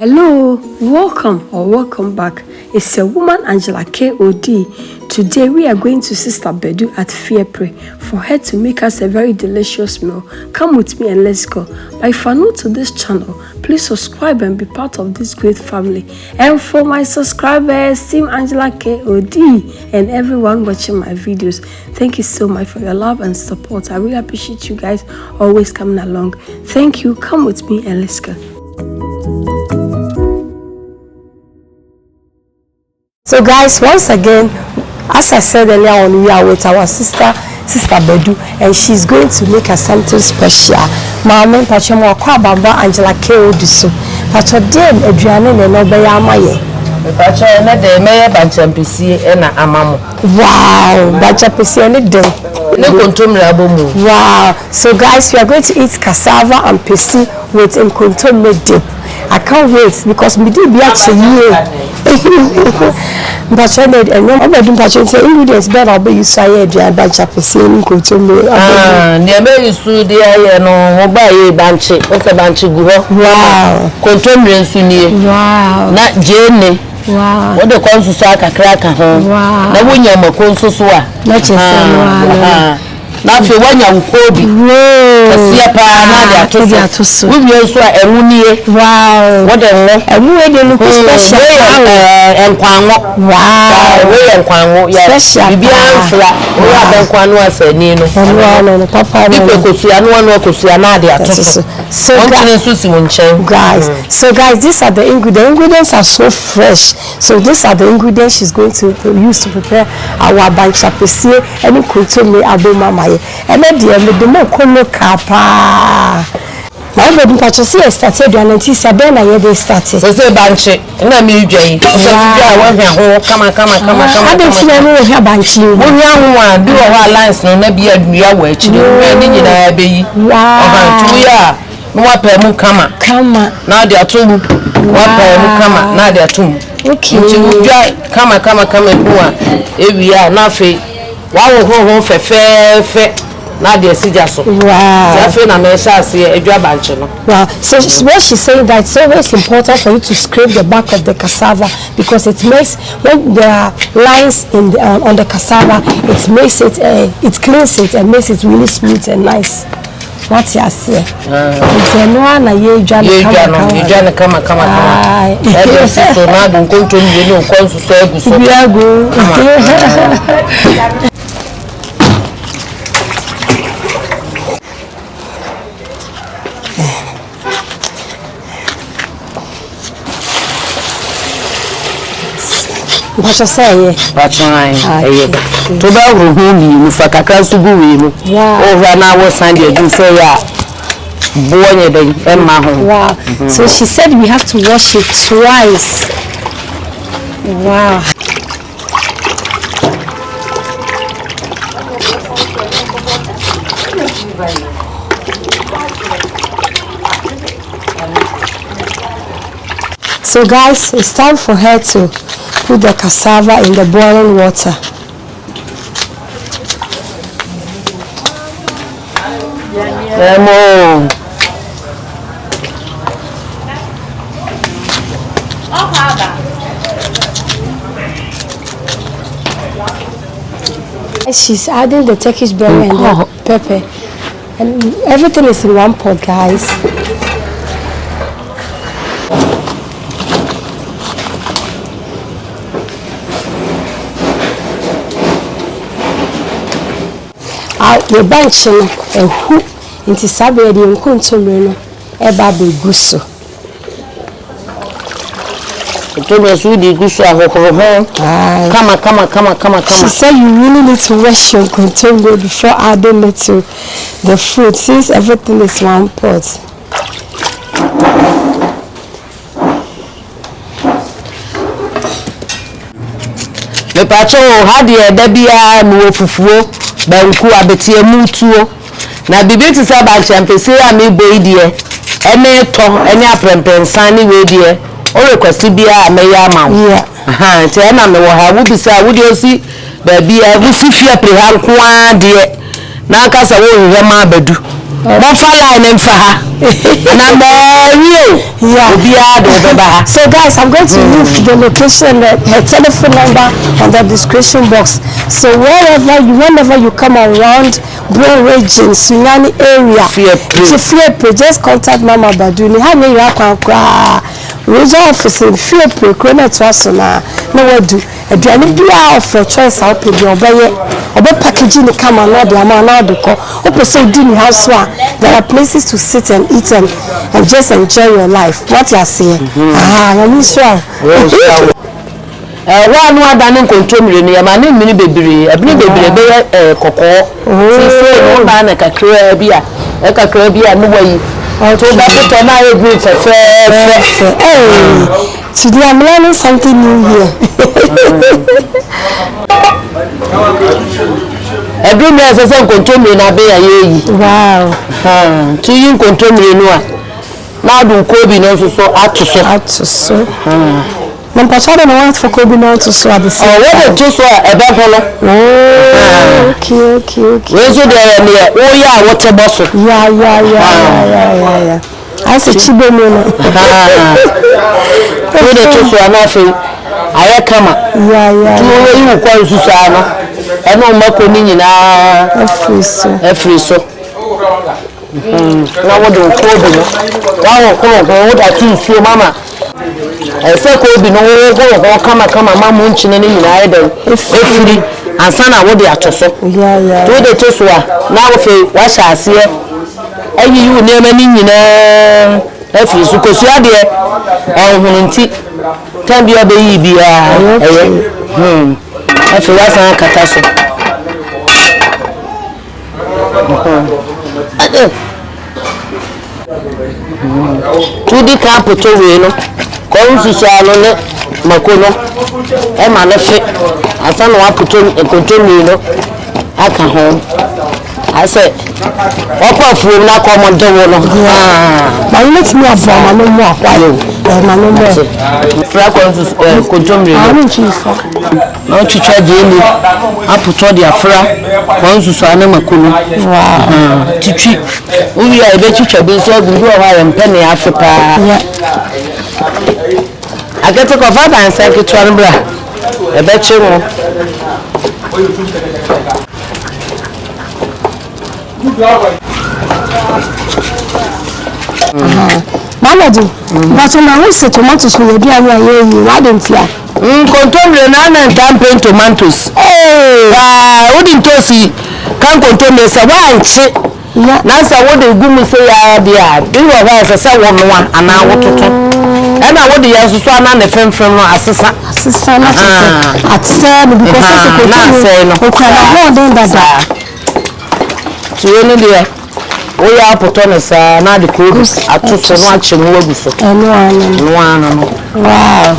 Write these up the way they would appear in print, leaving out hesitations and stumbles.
Hello, welcome back. It's a woman, Angela K.O.D. Today we are going to Sister Bedu at Fiepre for her to make us a very delicious meal. Come with me and let's go. But if you're new to this channel, please subscribe and be part of this great family. And for my subscribers, Team Angela K.O.D. and everyone watching my videos, thank you so much for your love and support. I really appreciate you guys always coming along. Thank you. Come with me and let's go. So guys, once again, as I said earlier on, we are with our sister Bedu, and she's going to make us something special. Mama, Pachamo, Kwababa, Angela K.O.D. So, Pacho Dem, Adriana, and Obayamaye. Pacho, and the mayor Bankye Ampesie, and Amamo. Wow, Bankye Ampesie, and the wow. So guys, we are going to eat Cassava Ampesie with Nkontomire dip. I can't wait because we did be actually but I made and I'm going to say ingredients better be you say Bankye Ampesie Nkontomire. Near me so there no buy Bankye. What's a Bankye go? Wow. Nkontomire sunni. Wow. Na Jenny. Wow. What the consul saka cracker home. Wow. Na wunya makonso so a. Na chese na fe wanya nkobi asia pa na dia to so we so ewunie wow what the ewue de look special enkwanwo wow we enkwanwo ya bibia mfra we abankwanwo asani no no papa no kosia na dia to so guys these are the ingredients are so fresh, so these are the ingredients she's going to use to prepare our Bankye Ampesie and Nkontomire aboma. And then the more color capa. My baby patches started on and teacher then I had started. So say Bankye, and I mean Jay. Come on. I don't see any here Bankye. One young one do our lines no be a real witch. Wow. What pemu kama now they are two what pemu kama now they are two okay kama bua every year na fe wa ho fe na dey sija so wow na fe na me sha se edwa Bankye no wow. So what she's saying that it's always important for you to scrape the back of the cassava because it makes when there are lines in the, on the cassava, it makes it it cleans it and makes it really smooth and nice. What's your say? It's a no one. You come. So now don't come to me. No, come to say we are good. What you say? What's mine? To the room, you fuck a cancer go in. Over an hour Sunday, you say, born in my home. Wow. So she said we have to wash it twice. Wow. So guys, it's time for her to put the cassava in the boiling water. She's adding the Turkish berry and the pepper, and everything is in one pot, guys. The Bankye and who into Sabe the Nkontomire eba be guso. Come. She said you really need to wash your Nkontomire before adding it to the food since everything is one pot. The pacho had the debia no fufuo. Banku abetie mutuo na bibi ti say Bankye Ampesie ami boy die ene to ene aprempensan ni we die o request bia ameya amawo aha ti na me wo ha wo bisa wo die osi ba bia wo fifia pre ha nko a die na aka sa wo hwe ma Bedu line and for her. And I'm yeah. So guys, I'm going to leave the location, her telephone number on the description box. So whenever you come around Bro region, Sunyani area, Fiepre, just contact Mama Baduni. How many regional office in Fiepre, Krona Twasona, no what do. A driving be out for choice out to your bay or packaging the camera, not the amount of the call. Open so dinner house. There are places to sit and eat and just enjoy your life. What you are saying? I'm sure. One more than control me, a man in mini baby, a baby, cocoa. Oh, man, a Caribbean, no way. I told that to my group for fair. Today I'm learning something new here. Every man says I'm control me and I be a ye. Wow. To you control me no. Now do Kobe no so out to so. Nampachana no want for Kobe no to so at the same. Oh, what just so a bepolo. Oh, okay. Where's the near? Oh yeah, what a boss. Yeah. I said chibo no. What a just so enough. I come. Yeah. You call Susano. I know Maconini na every so. Now what do you call them? What I think so, Mama. I say, Kobe, no, come, Mamma Munchin and either. Foodie and son, I would be at us. Yeah. Do the Tosua. Now, if you wash us here, and you name any, every so, because you are there. Oh, can be a baby. If you was a catastrophe. Foodie can't put away. Come to Salon, Macono, and Manafe. I found one put on a container. I come home. I said, what off will not come on the wall. But let me have one, no more. No, to try daily. I put all the afra, once to Sana Macuno. To treat. We are a better to be so good and penny Africa. I get to go father and secretary bra. A bet you more. Malady, but when I was tomatoes will be a why didn't you? Control the and campaign tomatoes. Oh, wouldn't you see? Can't control the Sawan. Nancy, what they do me say, do you have a someone and now what to talk? And I want the answer to an FM from assistant at 7 because we are put on us now the cruise at 2 so much and wow.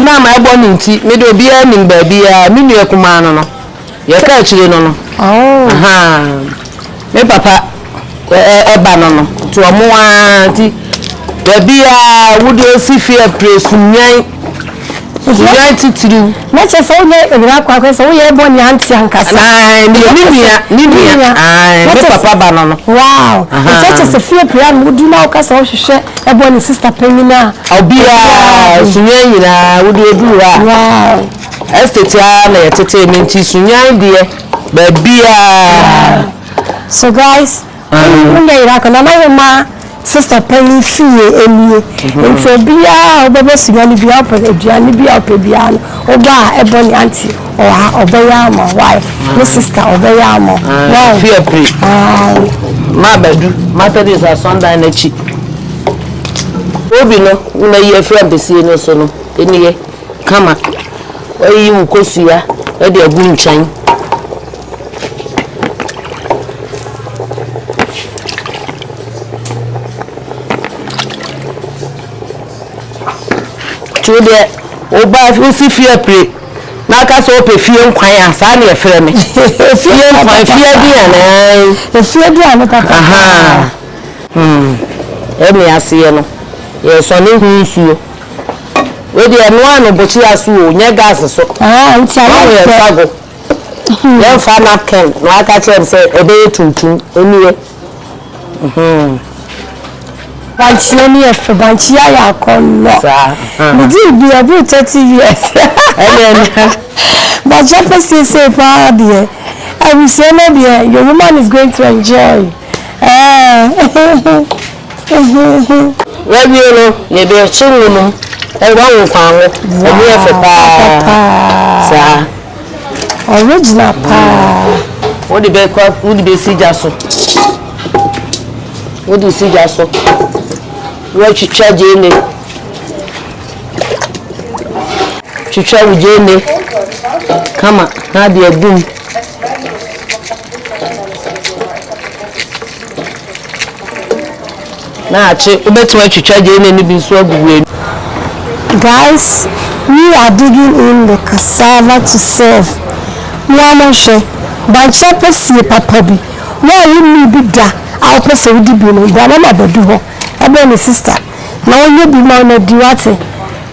na my born nti me do bia nim ba bia me nua kuma no no ye ka chire no no me papa eba no no to omo anti ba bia wo do si fie presu nyan titiri na che so ye ebra kwa so ye born anti ankasa ni me papa ba no no wow che se fie plan wo du na o ka so hwehwe ebon sister penina obia sunyan nyina wo do du wow estate na yetete menti sunyan de ba bia so guys when they rock na my sister penny fie enie nti bia obebe sunyan bia aduane bia opebia oba ebon auntie obeya ma wife my sister obeya ma wow fie pre ma badu Saturday is Sunday na chi obi no una ye friend be see no so no eniye kama oyi ukosua e de agu nchan tude Oba usi fie pre. Na ka so pe fie nkwan asa na e frɛ me. Fie nkwan fie aduane. Fie aduane papa. Aha. Emi ase no. Ye so ne hu nsuo. We de no anu bochi aso o nya gas so. Nti awo fago. Ye fa napkin no aka chere se ebe tuntum eniwe. Bankye ni efe bankye ya akono. Me di bi about 30 years. Bankye Ampesie say pa de. I will say no dear, your woman is going to enjoy. We bi no ye be chinwu no. E wa wo kwan wo. E bi efe pa. Sa. Original pa. What the be kwa, what the be sija so. What the sija so. What you charge in it? Chicha ujene. Kama na dia boom. Na ache ubetu wa chicha jene ni biso aguwe. Guys, we are digging in the cassava to serve. Yamashe, Bankye Ampesie papa bi. Why you be da? I'll pese we di bi no. Bana na bedu ho. Ebe ni sister. Na onye bi ma na diwate.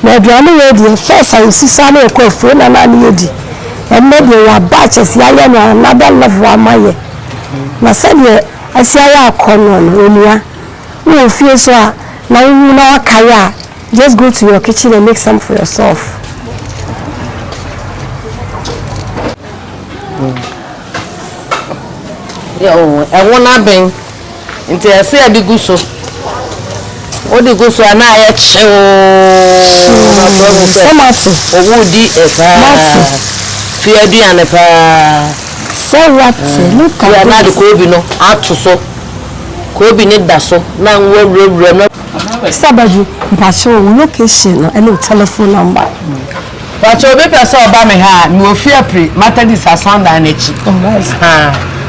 Na aduane we di first I sisa na ekofo na na ni edi. Emme de ya batches ya ya na another level amaye. Na se de asia ya akono no onua. We feel so na you na akaya. Just go to your kitchen and make some for yourself. Yo, I wanna bring into a say the guso. What the guso and I Tomato. Woody Fiadi and a pa. So what? Look at the Kobe no out to so. Kobe need that so. Now we're Sabaju, Pacho location and no telephone number. Pacho be person oba me ha, no fear pre, matter this Sunday and echi.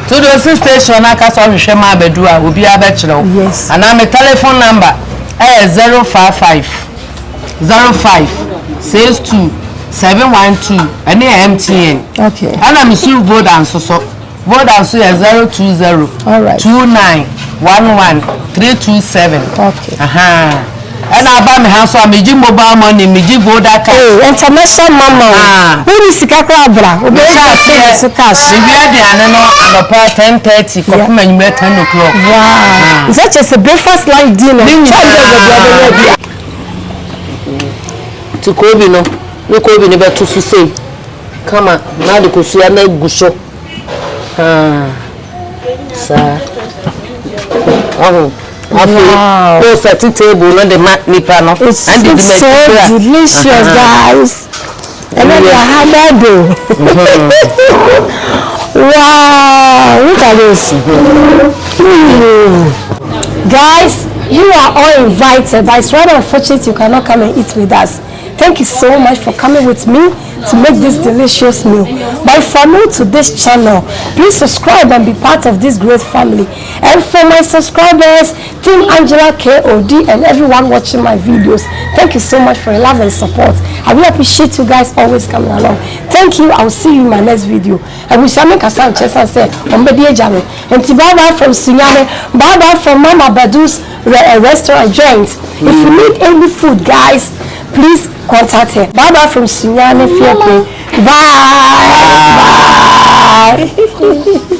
To the station aka so hwehwe ma bedu a obi abekire. Yes. And my telephone number 055 05 62 712 and MTN. Okay. And I'm still vote and so vote and so 020 all right 29 11 327. Okay. And I buy my house on me mobile money, me vote that cash. Oh, international mama. Who is Sikakra bra? We cash. We are the at 10:30. Come and 10 o'clock. Wow. Is that just a breakfast like dinner? To Kobe no. No Kobe never to say. Come on, now the Kusia na gusho. Sir. Wow. It's a table on the mat nipa no. It's so delicious, guys. And then you have wow, look at this. Guys, you are all invited, but it's rather unfortunate you cannot come and eat with us. Thank you so much for coming with me to make this delicious meal. But if you're new to this channel, please subscribe and be part of this great family. And for my subscribers, Team Angela KOD and everyone watching my videos, thank you so much for your love and support. I really appreciate you guys always coming along. Thank you. I will see you in my next video. I wish I make Cassava Ampesie and say, and bye bye from Sunyane, bye bye from Mama Badu's restaurant joint. If you need any food, guys, please contact her. Bye bye from Sunyane. Bye. Bye.